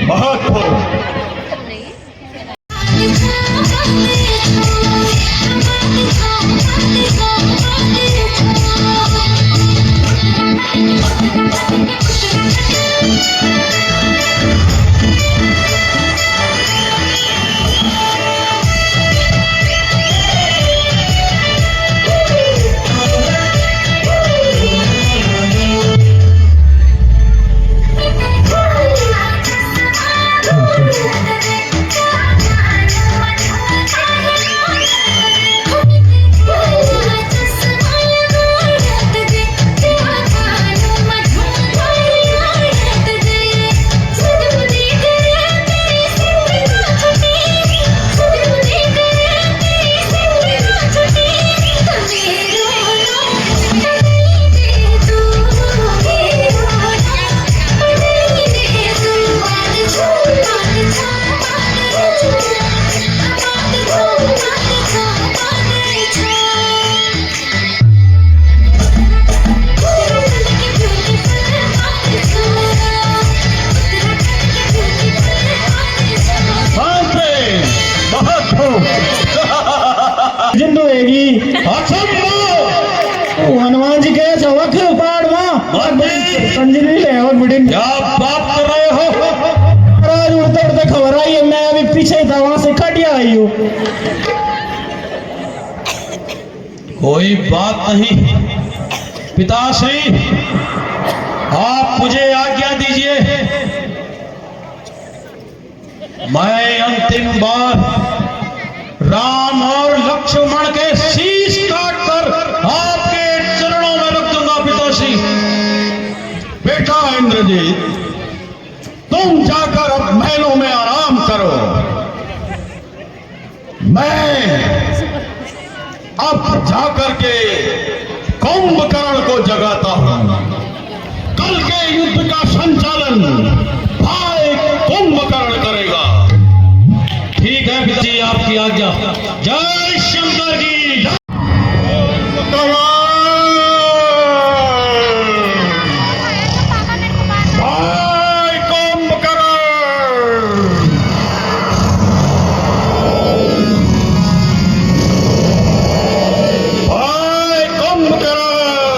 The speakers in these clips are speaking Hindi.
बहुत खूब। हनुमान जी के चौक पहाड़ संजनी ले और बिडिन क्या बात कर रहे हो? महाराज उड़ते उड़ते खबर आई है, मैं अभी पीछे था, वहां से खटिया आई हूँ। कोई बात नहीं पिताश्री, आप मुझे आज्ञा दीजिए, मैं अंतिम बार राम और लक्ष्मण के शीश काटकर आपके चरणों में रख दूंगा। पिताश्री, बेटा इंद्रजीत, तुम जाकर अब महलों में आराम करो। मैं अब जाकर के कुंभकर्ण को जगाता हूं। कल के युद्ध का संचालन भाई कुंभकर्ण करेगा। ठीक है पिताजी, आपकी आज्ञा। जय शंकर की जय। भाई कुंभकर्ण, भाई कुंभकर्ण,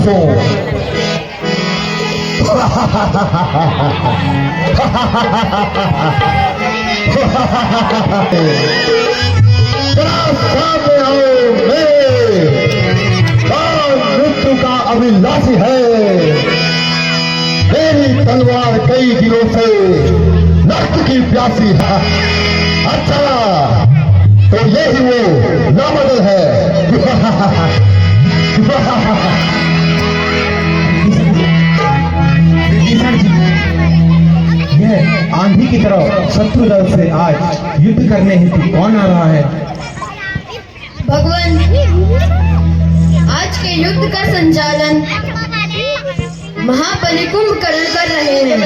राक्षसों, सामने आओ, मृत्यु का अभिलाषी है। मेरी तलवार कई दिनों से रक्त की प्यासी है। अच्छा, तो यही वो नामदल है। विभीषण जी, यह आंधी की तरह शत्रु दल से आज युद्ध करने हेतु कौन आ रहा है? भगवान, आज के युद्ध का संचालन महाबली कुंभकर्ण कर रहे हैं।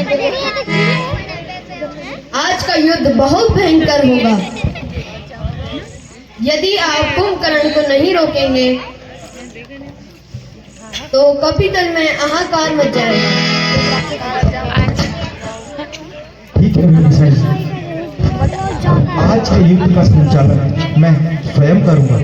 आज का युद्ध बहुत भयंकर होगा। यदि आप कुंभकर्ण को नहीं रोकेंगे तो कपितल में हाहाकार मच जाएगा। ठीक है विभीषण जी, आज के युद्ध का संचालन मैं स्वयं करूंगा।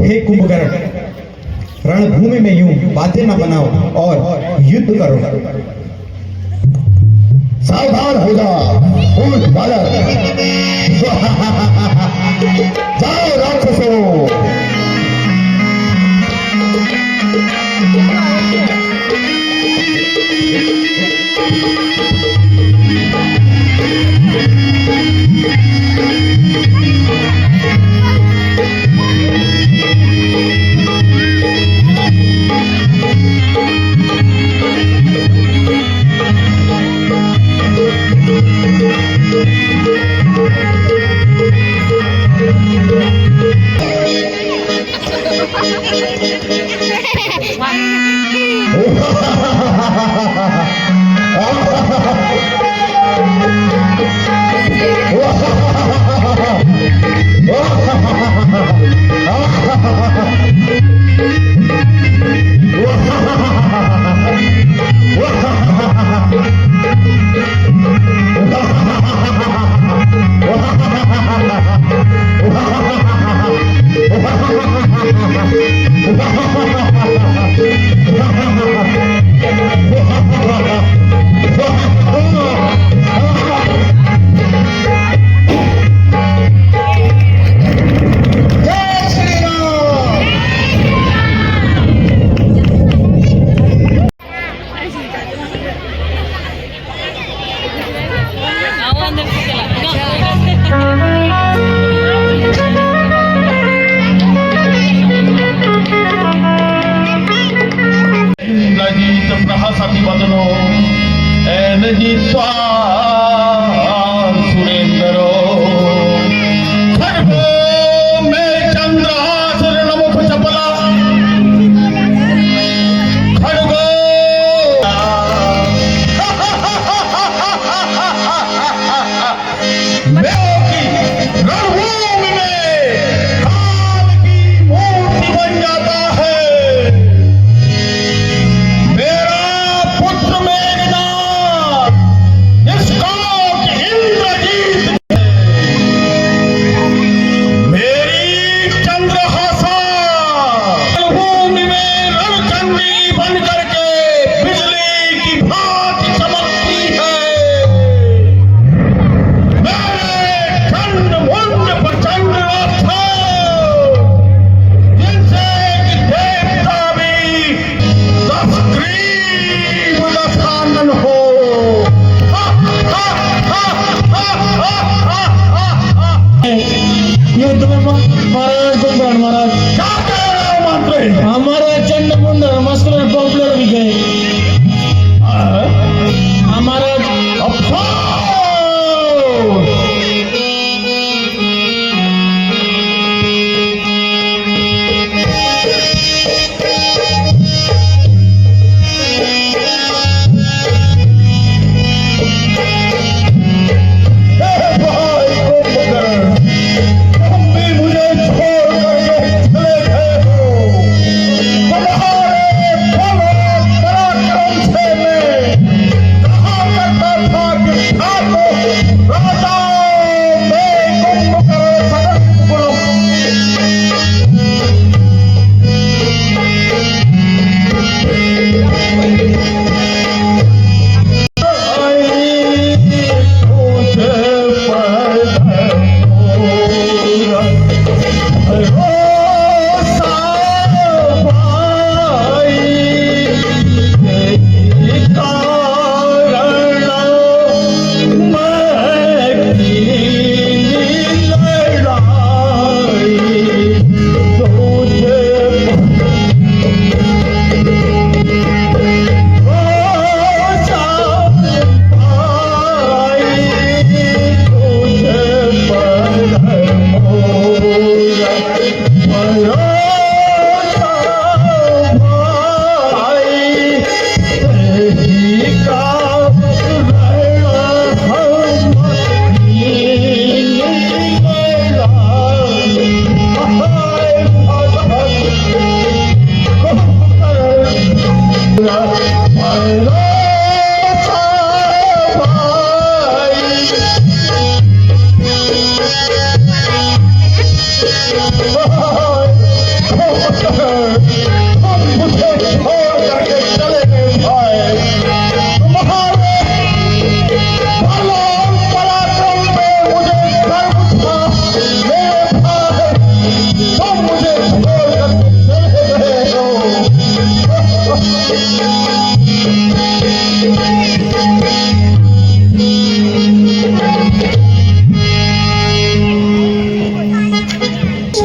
हे कुंभकर्ण, रणभूमि में यूं बातें न बनाओ और युद्ध करो। सावधान हो जा, ऊंट बालक। जाओ राक्षसों। मेरों की रणभूमि में काल की मूर्ति बन जाता है। मेरा पुत्र मेघनाद इसको इंद्रजीत, मेरी चंद्रहासा रणभूमि में रणचंडी बन करके बिजली की भांति चमकती है। मेरे खंड मुंड प्रचंड रथ, जिनसे कि देवता भी 10 ग्रीव दशानन हो। युद्ध में महाराज को प्राण महाराज क्या कह रहे हो मंत्री? हमारा चंडमुंड मस्कुलर पॉपुलर भी गए हमारा अफसोस! भाई कुंभकर्ण, तुम भी मुझे छोड़ करके चले गए हो। तुम्हारे बल और पराक्रम से मैं कहा करता था कि ठाकुर राजाओं में कुंभकर्ण सकल कुलम।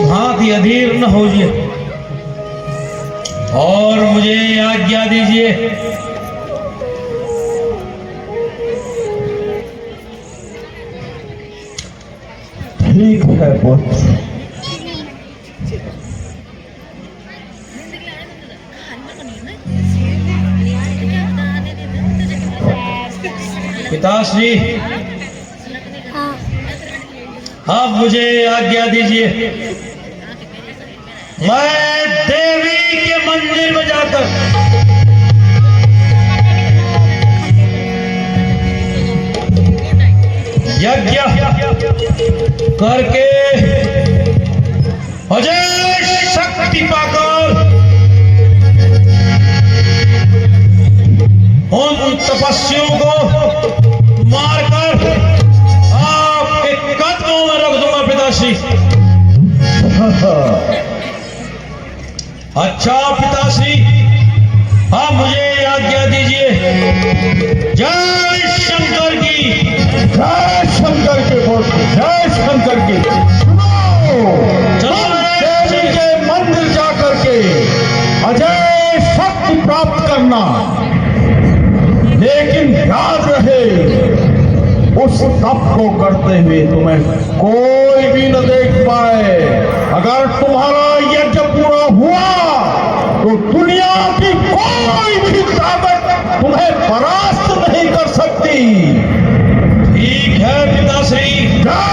भांति अधीर न होइए और मुझे आज्ञा दीजिए। ठीक है पुत्र। पिताश्री आप मुझे आज्ञा दीजिए, मैं देवी के मंदिर में जाकर यज्ञ करके अजय शक्ति पाकर उन तपस्वियों को मारकर आपके कदमों में रख दूंगा पिताश्री। अच्छा पिताश्री आप मुझे आज्ञा दीजिए। जय शंकर की, जय शंकर के पुत्र, जय शंकर की। चलो देवी के मंदिर जाकर के अजय शक्ति प्राप्त करना, लेकिन याद रहे उस तप को करते हुए तुम्हें कोई भी न देख पाए। अगर तुम्हारा यज्ञ पूरा हुआ तो दुनिया की कोई भी ताकत तुम्हें परास्त नहीं कर सकती। ठीक है पिताश्री। जय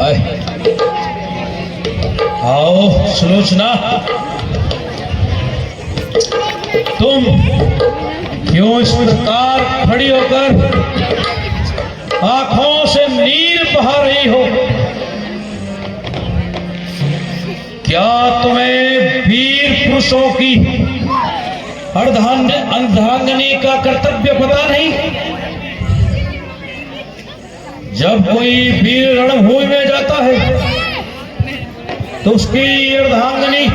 हाय। आओ सुलोचना, तुम क्यों इस प्रकार खड़ी होकर आंखों से नीर बहा रही हो? क्या तुम्हें वीर पुरुषों की अर्धांगिनी का कर्तव्य पता नहीं? जब कोई वीर रणभूमि में जाता है तो उसकी अर्धांगिनी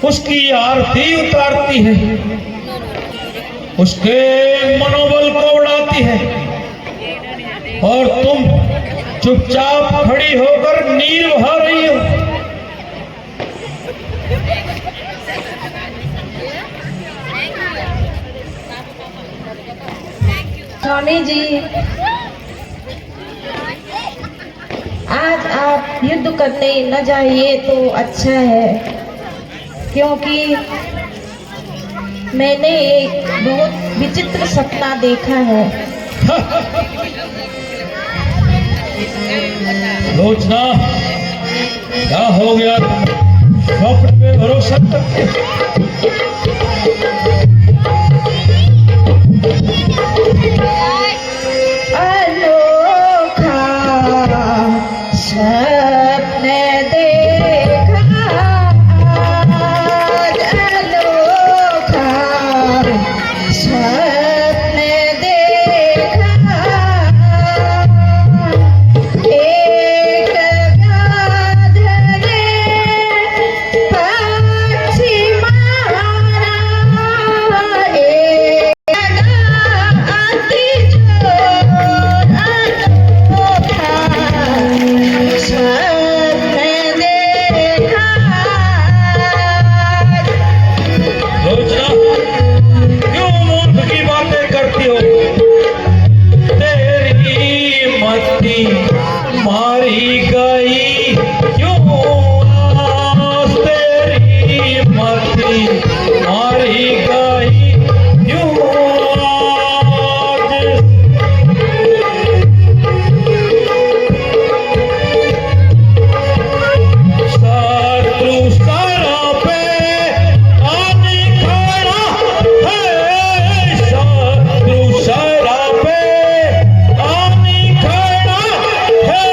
उसकी आरती उतारती है, उसके मनोबल को बढ़ाती है, और तुम चुपचाप खड़ी होकर नीर बहा रही हो। स्वामी जी, आज आप युद्ध करने न जाइए तो अच्छा है, क्योंकि मैंने एक बहुत विचित्र सपना देखा है। लोचना, क्या हो गया? स्वप्न पे भरोसा करते अनोखा सपने देखा आज, अनोखा सपने देखा, एक गाधरे पक्षी मारा, एक अति जोर अनोखा सपने देखा। लोचना, क्यों मूर्ख की बातें करती हो? तेरी मती मारी गई क्यों? आज तेरी मती मारी गई क्यों? आज शत्रु सारा पे आने खड़ा है, शत्रु सारा पे आने खड़ा है,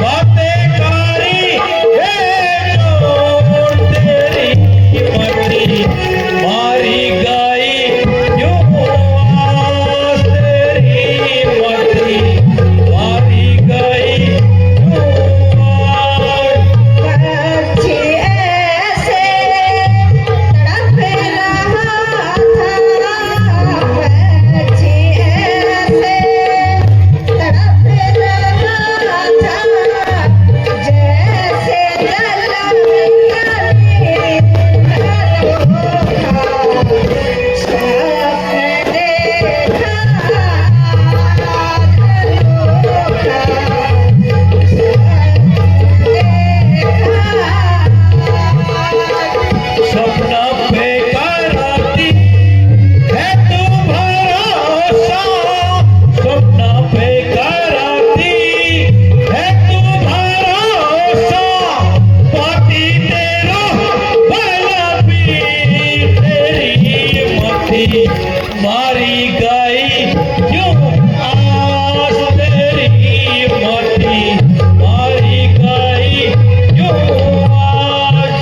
बातें कारी है जो तेरी मती मारी गई क्यों? आज तेरी मती मारी गई क्यों? पक्षी ऐसे तड़प रहा था, पक्षी ऐसे तड़प रहा था, जैसे तलब करे अनोखा सपना देखा, सपना बेकार आती है तू भरोसा, सपना बेकार आती है तू भरोसा, पाती तेरा भला भी तेरी मती मारी गई क्यों? आज तेरी मती मारी गई क्यों? आज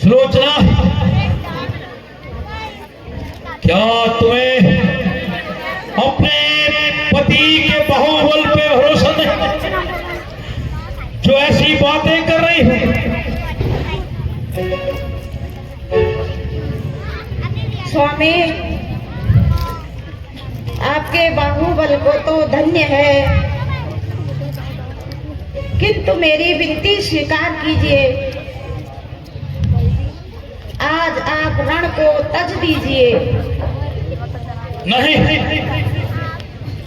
सुलोचना, क्या तुम्हें अपने पति के बाहुबल पे भरोसा नहीं, जो ऐसी बातें कर रही हो? स्वामी, आपके बाहुबल को तो धन्य है, किंतु मेरी विनती स्वीकार कीजिए। आज आप रण को तज दीजिए। नहीं,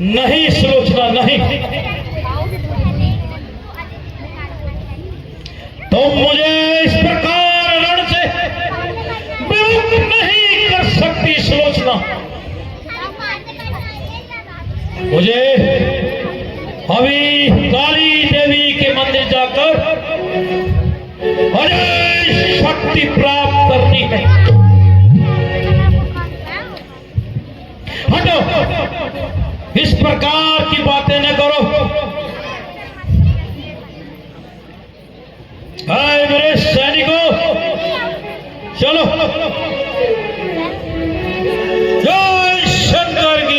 नहीं सुलोचना, नहीं। तुम मुझे इस प्रकार रण से विमुख नहीं कर सकती सुलोचना। मुझे अभी काली देवी के मंदिर जाकर अजय शक्ति प्राप्त करनी है। हटो, इस प्रकार की बातें न करो। हाय मेरे सैनिकों, चलो। जय शंकर की।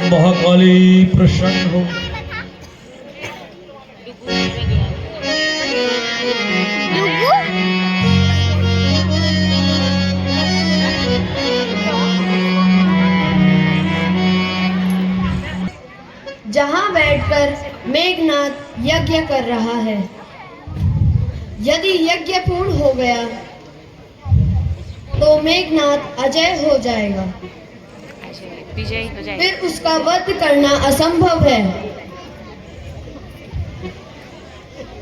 महाकाली प्रसन्न हो। जहां बैठकर मेघनाथ यज्ञ कर रहा है, यदि यज्ञ पूर्ण हो गया तो मेघनाथ अजय हो जाएगा, फिर उसका वध करना असंभव है।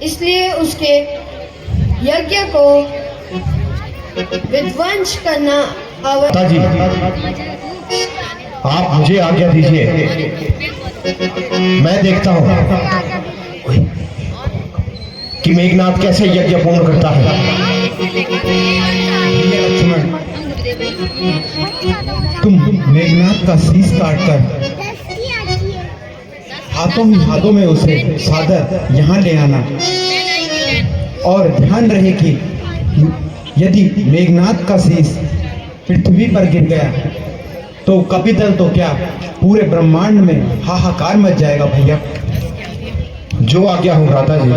इसलिए उसके यज्ञ को विध्वंस करना आवश्यक। जी, आप मुझे आज्ञा दीजिए, मैं देखता हूं कि मेघनाथ कैसे यज्ञ पूर्ण करता है। लक्ष्मण, तुम मेघनाथ का शीश काटकर हाथों ही हाथों में उसे सादर यहाँ ले आना, और ध्यान रहे कि यदि मेघनाथ का शीश पृथ्वी पर गिर गया तो कपिदल तो क्या पूरे ब्रह्मांड में हाहाकार मच जाएगा। भैया, जो आज्ञा हो भ्राता जी।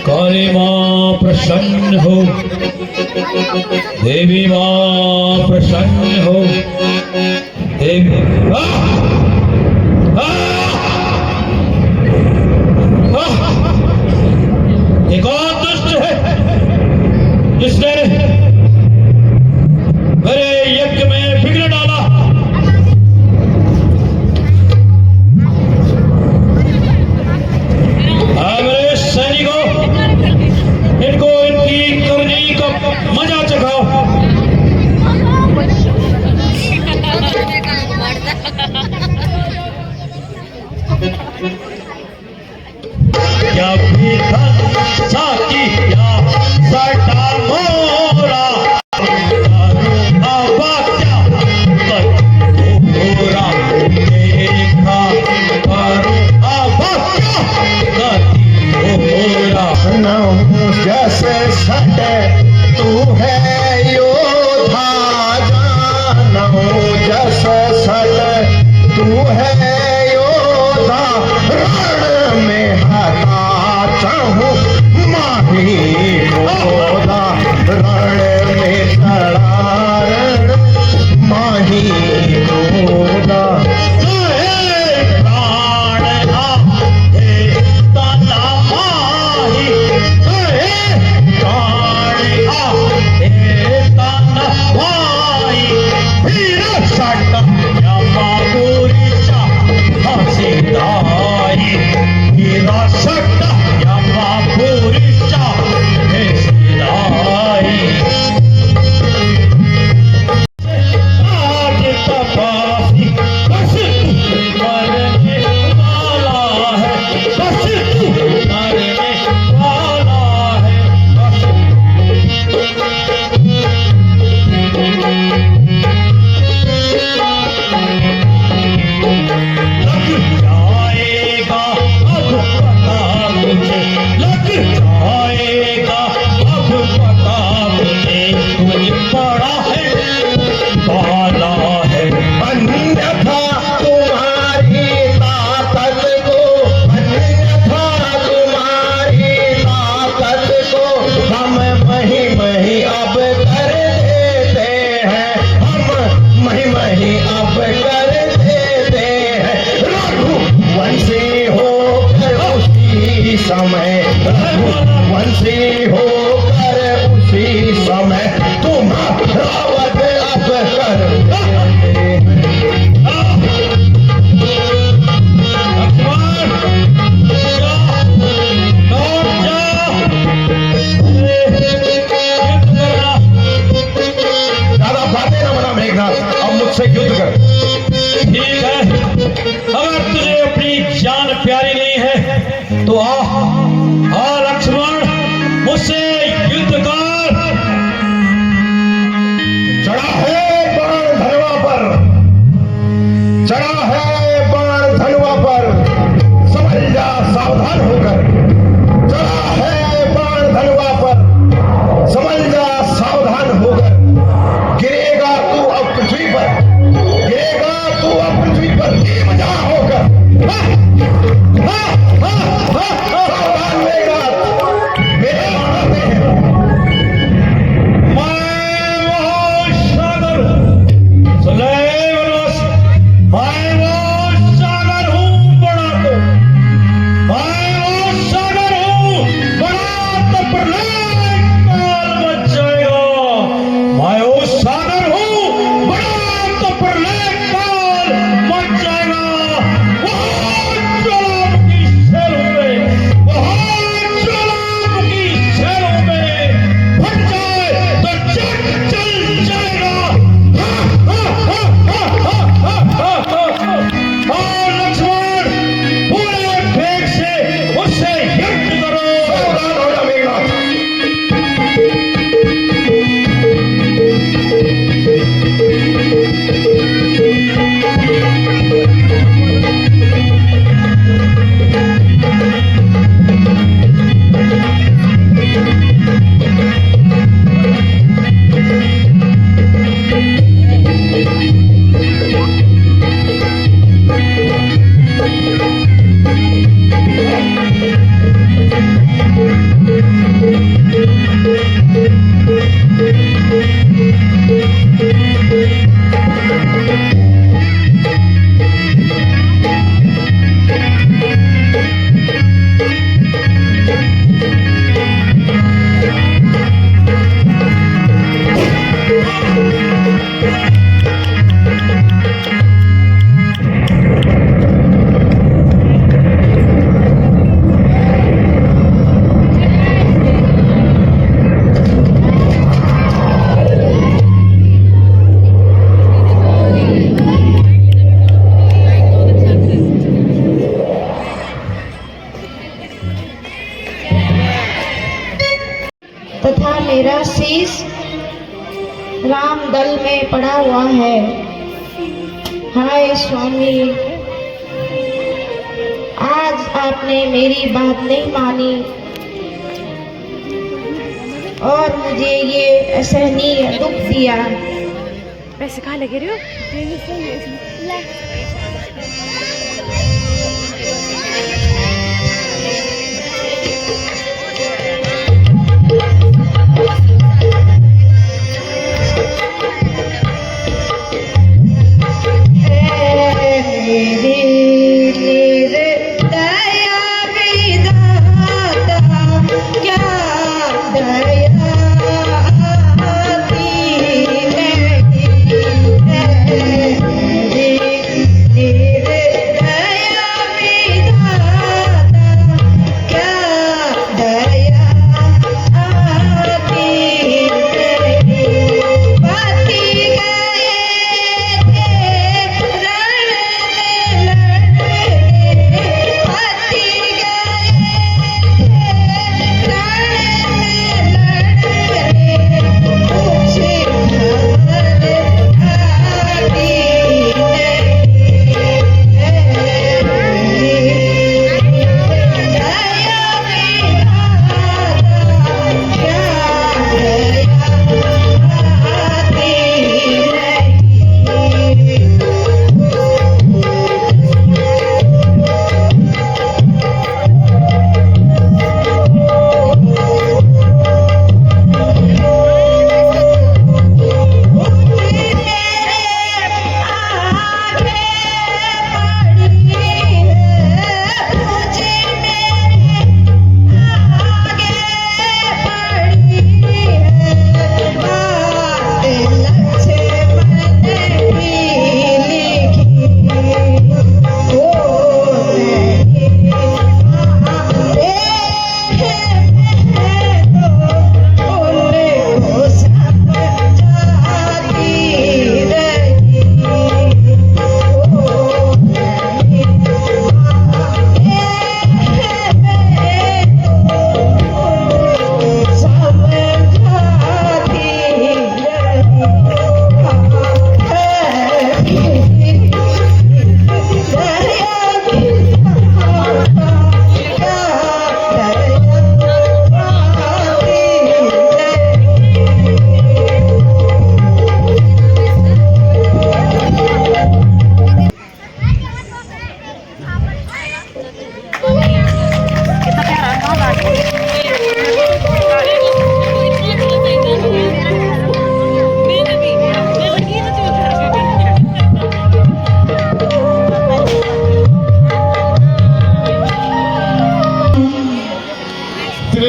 काली मां प्रसन्न हो, देवी मां प्रसन्न हो। देवी एक और दुष्ट है जिसने मेरे यज्ञ में विघ्न डाला। मेरे सैनिकों, इनको इनकी करनी का मजा चखाओ। क्या साकी क्या सटा मोरा, आवा क्या मोरा देखा करो, आवा क्या मोरा। जैसे सटे तू है योधा, जानो जैसे सटे तू है योधा, रण में हता चाहूं मार पता तुझे लग जाएगा, अब पता तुझे तुझे पड़ा है, पाला है। अन्यथा तुम्हारी ताकत को, अन्यथा तुम्हारी ताकत को हम मही मही अब कर देते हैं, हम मही मही अब कर देते हैं। रघुवंशी होकर उसी समय, रघुवंशी होकर उसी समय तुम्हारा वध अब कर देते हैं। ज्यादा बातें ना बना मेघनाथ, अब मुझसे युद्ध कर। ठीक है, अगर तुझे अपनी जान प्यारी नहीं है तो आ लक्ष्मण, मुझसे युद्ध कर। चढ़ा है बाण धनवा पर, चढ़ा है बाण धनवा पर, समझ जा सावधान होकर। चढ़ा है बाण धनवा पर, समझ जा सावधान होकर। गिरेगा तू अब पृथ्वी पर, गिरेगा तू अब पृथ्वी पर बेवजह होकर। सावधान मेघनाथ, मेरे बाण आते हैं। मैं महासागर हूँ, मैं वो सागर हूँ बड़ा तो, मैं वो सागर हूँ बड़ा तो प्रलय काल मच जाएगा। मैं वो सागर हूँ बड़ा तो प्रलय काल मच जाएगा। बहुत ज्वालामुखी शैलों में, बहुत ज्वालामुखी शैलों में फट जाए तो जग जल जाएगा। और लक्ष्मण, पूरे वेग से उससे युद्ध करो। सावधान हो जा मेघनाथ। तथा मेरा शीश राम दल में पड़ा हुआ है। हाय स्वामी, आज आपने मेरी बात नहीं मानी और मुझे ये असहनीय दुख दिया। पैसे कहाँ लगे रहे हो?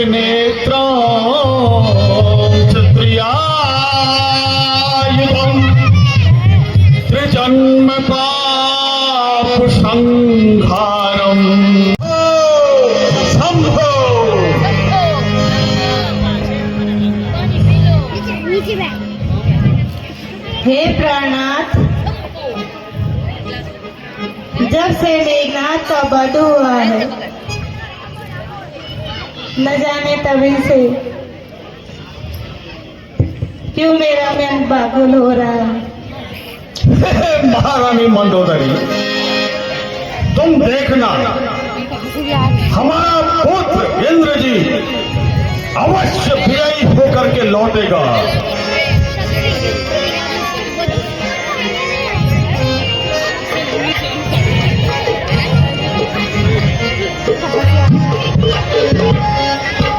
त्रिनेत्रं त्रियायुधं त्रिजन्म पाप संहारम् शंभो हे प्राणनाथ, जब से मेघनाथ का वध हुआ है, न जाने तभी से क्यों मेरा मन पागल हो रहा है। महारानी मंदोदरी, तुम देखना हमारा पुत्र इंद्र जी अवश्य विजयी होकर के लौटेगा।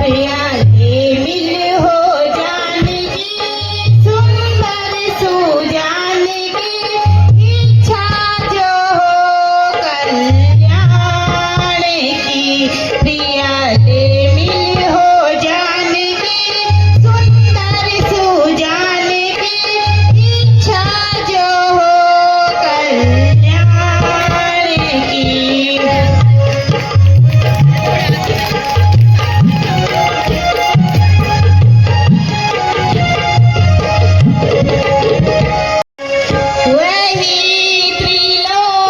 प्यारे मिल हो जानगी, सुंदर सुजानगी, इच्छा जो हो कल्याण की। प्यारे मिल हो जानगी, सुंदर सुजानगी, इच्छा जो हो कल्याण की। वही त्रिलोकीनाथी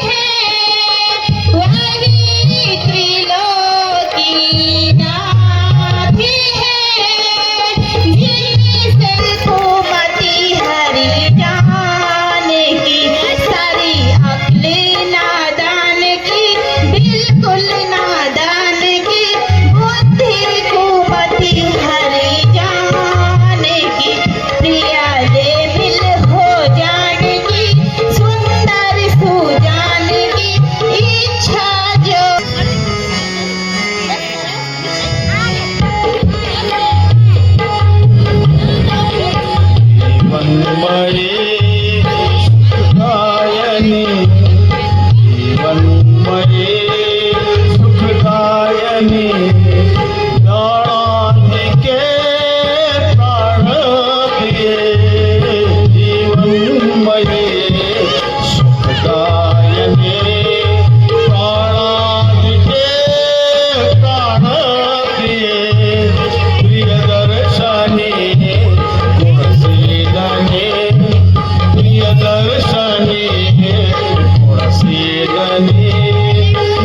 है, वही त्रिलोकीनाथी है, जिनसे सुमति हरि जान की, सारी अक्ले नादान की, बिल्कुल नादान की, बुद्धि कुमति हरि जान की। प्रियाले मिल हो जानगी, सुंदर सुजानगी, इच्छा जो। जीवनमयी सुखदायिनी, जीवनमयी सुखदायिनी, प्राणाधिके प्राण प्रिये। जीवनमयी सुखदायिनी, प्राणाधिके प्राण प्रिये। प्रियदर्शनी गुणशीलनी, प्रियदर्शनी गुणशीलनी,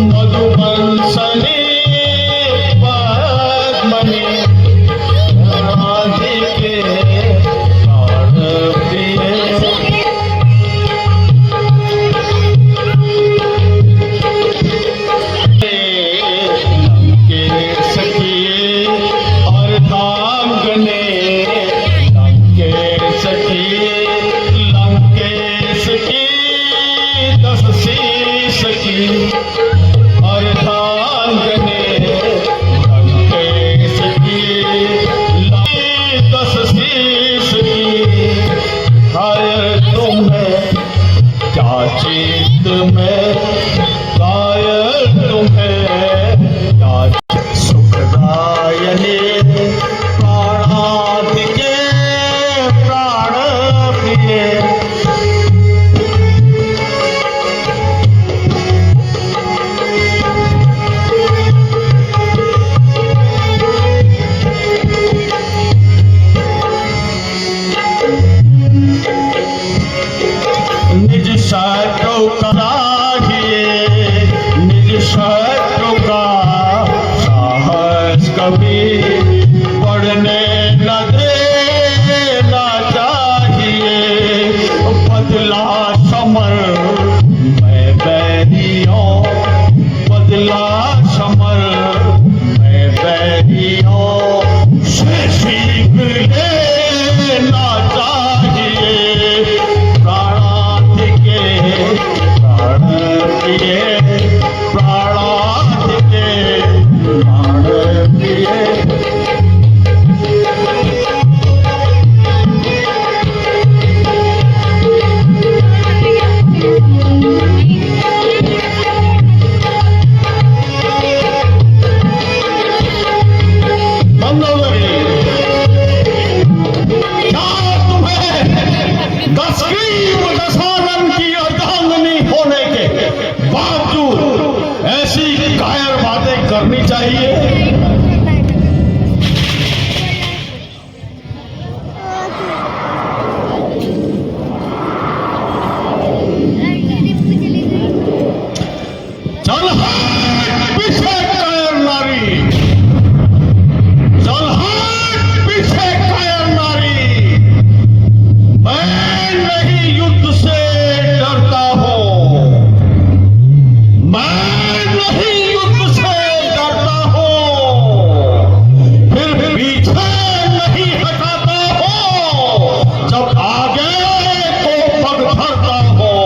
मधुवंशनी पद्मनि, राधिके प्राण प्रिय। लंकेश की अर्धांगने, लंकेश की, लंकेश की 10 शीश की अर्धांगने, लंकेश की 10 शीश की। हाय तुम्हें क्या चीत में, कायल तुम्हें क्या सुखदायिनी, प्राणाधिके प्राण प्रिये। चल हट पीछे कायर नारी, चल हट पीछे कायर नारी। मैं नहीं युद्ध से डरता हूं, मैं नहीं युद्ध से डरता हूं, फिर पीछे नहीं हटाता हूं, जब आगे तो पग धरता हूं।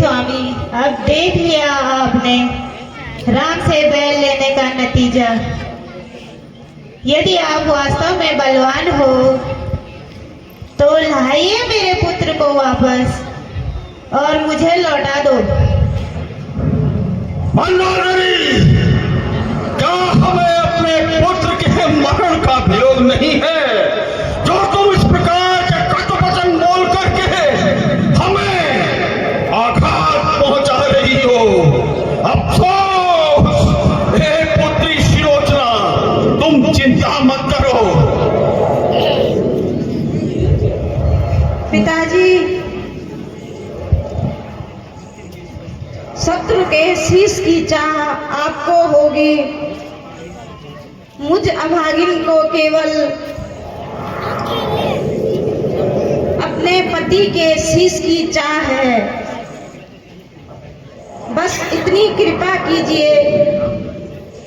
स्वामी, अब देख लिया आपने राम से बैल लेने का नतीजा। यदि आप वास्तव में बलवान हो तो लाइए मेरे पुत्र को वापस और मुझे लौटा दो। मंदोदरी, क्या हमें अपने पुत्र के मरण का विरोध नहीं है, जो तुम इस प्रकार के कटुवचन बोल करके हमें आघात पहुंचा रही हो? अफसोस, हे पुत्री शिरोचना, तुम चिंता मत करो। पिताजी, शत्रु के शीश की चाह आपको होगी, मुझ अभागिन को केवल अपने पति के शीश की चाह है। बस इतनी कृपा कीजिए,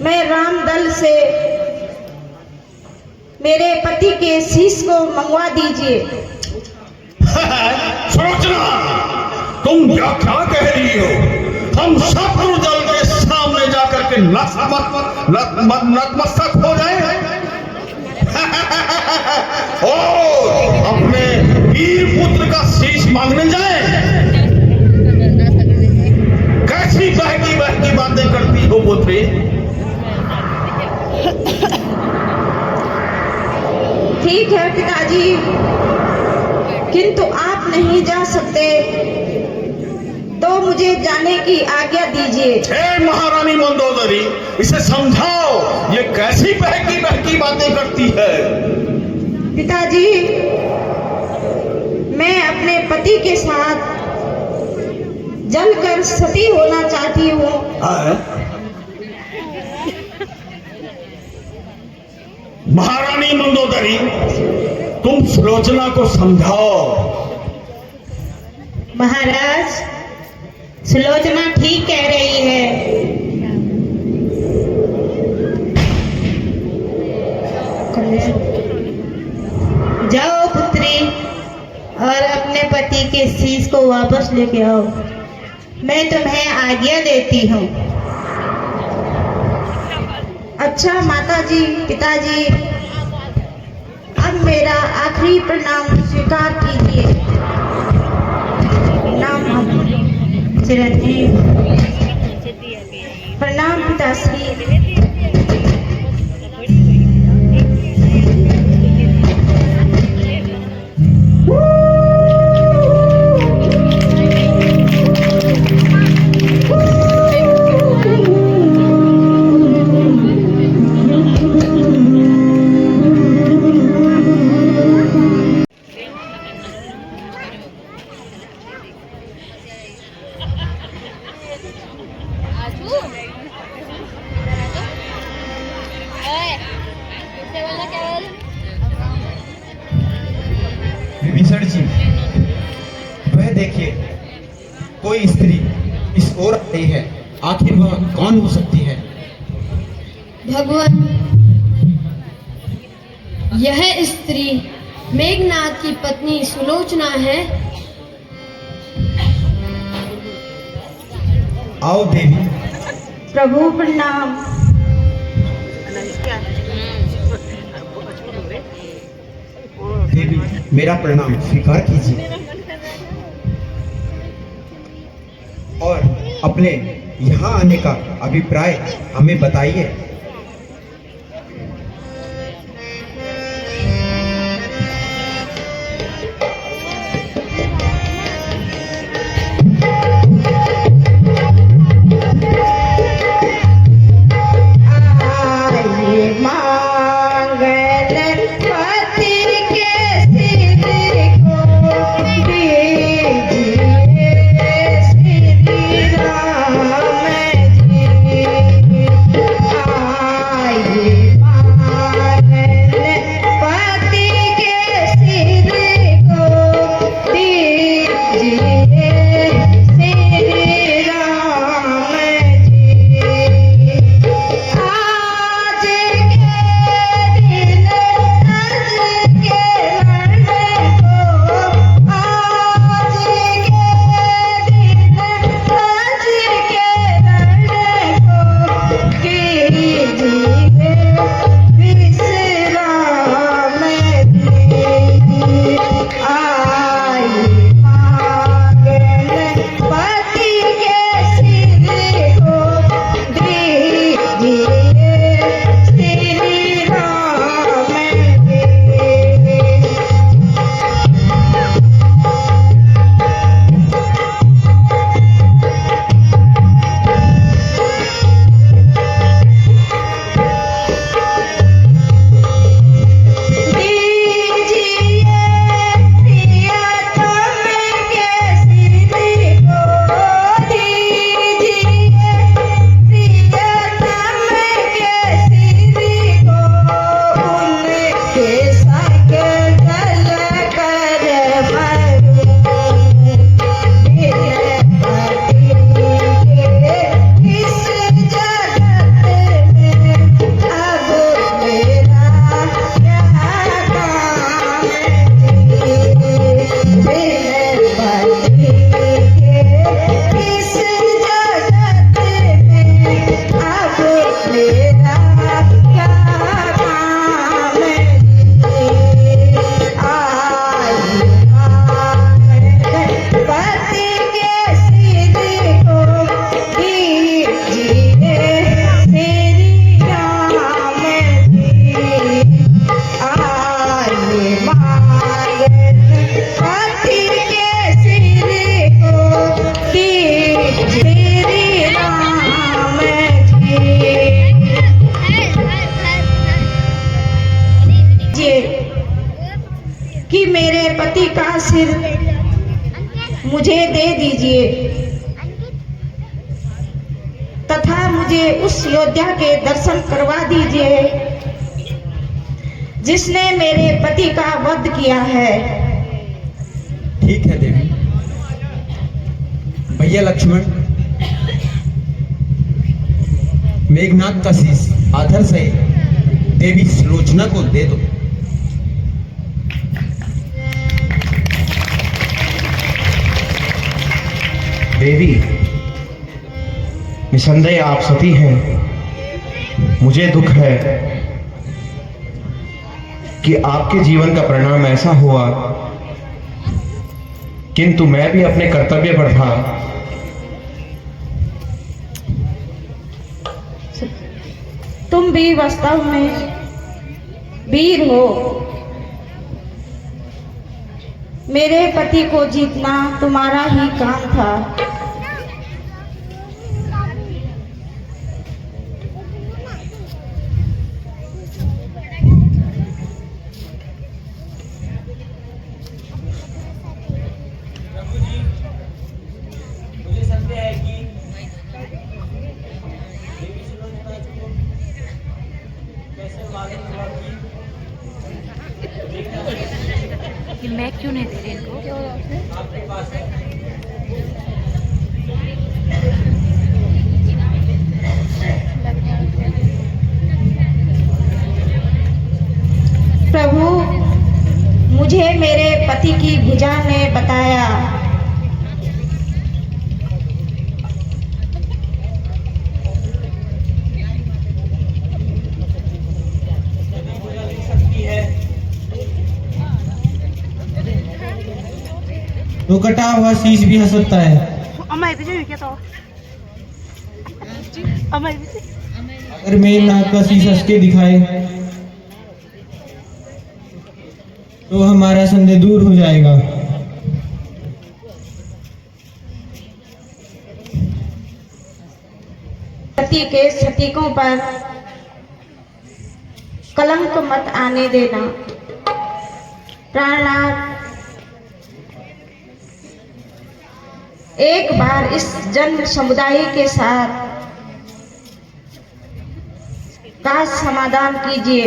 मैं रामदल से मेरे पति के शीश को मंगवा दीजिए। सुलोचना, तुम क्या कह रही हो? हम शत्रु दल के सामने जाकर के नतमस्तक हो जाए और अपने वीर पुत्र का शीश मांगने जाए? कैसी बहकी बहकी बातें करती हो पुत्री? ठीक है पिताजी, किंतु आप नहीं जा सकते तो मुझे जाने की आज्ञा दीजिए। हे महारानी मंदोदरी, इसे समझाओ, ये कैसी बहकी बहकी बातें करती है? पिताजी, मैं अपने पति के साथ जलकर सती होना चाहती हूँ। महारानी मंदोदरी, तुम सुलोचना को समझाओ। महाराज, सुलोचना ठीक कह रही है। जाओ पुत्री और अपने पति के शीश को वापस लेके आओ, मैं तुम्हें आज्ञा देती हूँ। अच्छा माताजी, पिताजी, अब मेरा आखिरी प्रणाम स्वीकार कीजिए। प्रणाम चिरंजीव, प्रणाम पिताश्री। विभीषण जी, वह देखिए, कोई स्त्री इस ओर आ रही है। आखिर वह कौन हो सकती है? भगवान, यह स्त्री मेघनाथ की पत्नी सुलोचना है। आओ देवी। प्रभु प्रणाम। देवी, मेरा प्रणाम स्वीकार कीजिए और अपने यहाँ आने का अभिप्राय हमें बताइए। सिर मुझे दे दीजिए तथा मुझे उस योद्धा के दर्शन करवा दीजिए जिसने मेरे पति का वध किया है। ठीक है देवी। भैया लक्ष्मण, मेघनाथ का शीश आदर से देवी सुलोचना को दे दो। देवी, निसंदेह आप सती हैं। मुझे दुख है कि आपके जीवन का परिणाम ऐसा हुआ, किंतु मैं भी अपने कर्तव्य पर था। तुम भी वास्तव में वीर हो। मेरे पति को जीतना तुम्हारा ही काम था। ये मैं क्यों नहीं दे रही इनको? प्रभु, मुझे मेरे पति की भुजा ने बताया तो कटा हुआ शीश भी हंस सकता है। अम्मा इधर क्या तो अम्मा इधर अगर मेघनाथ का शीश हंस के दिखाए तो हमारा संदेह दूर हो जाएगा। पति के सतीकों पर कलंक मत आने देना। प्राणनाथ, एक बार इस जन समुदाय के साथ का समाधान कीजिए।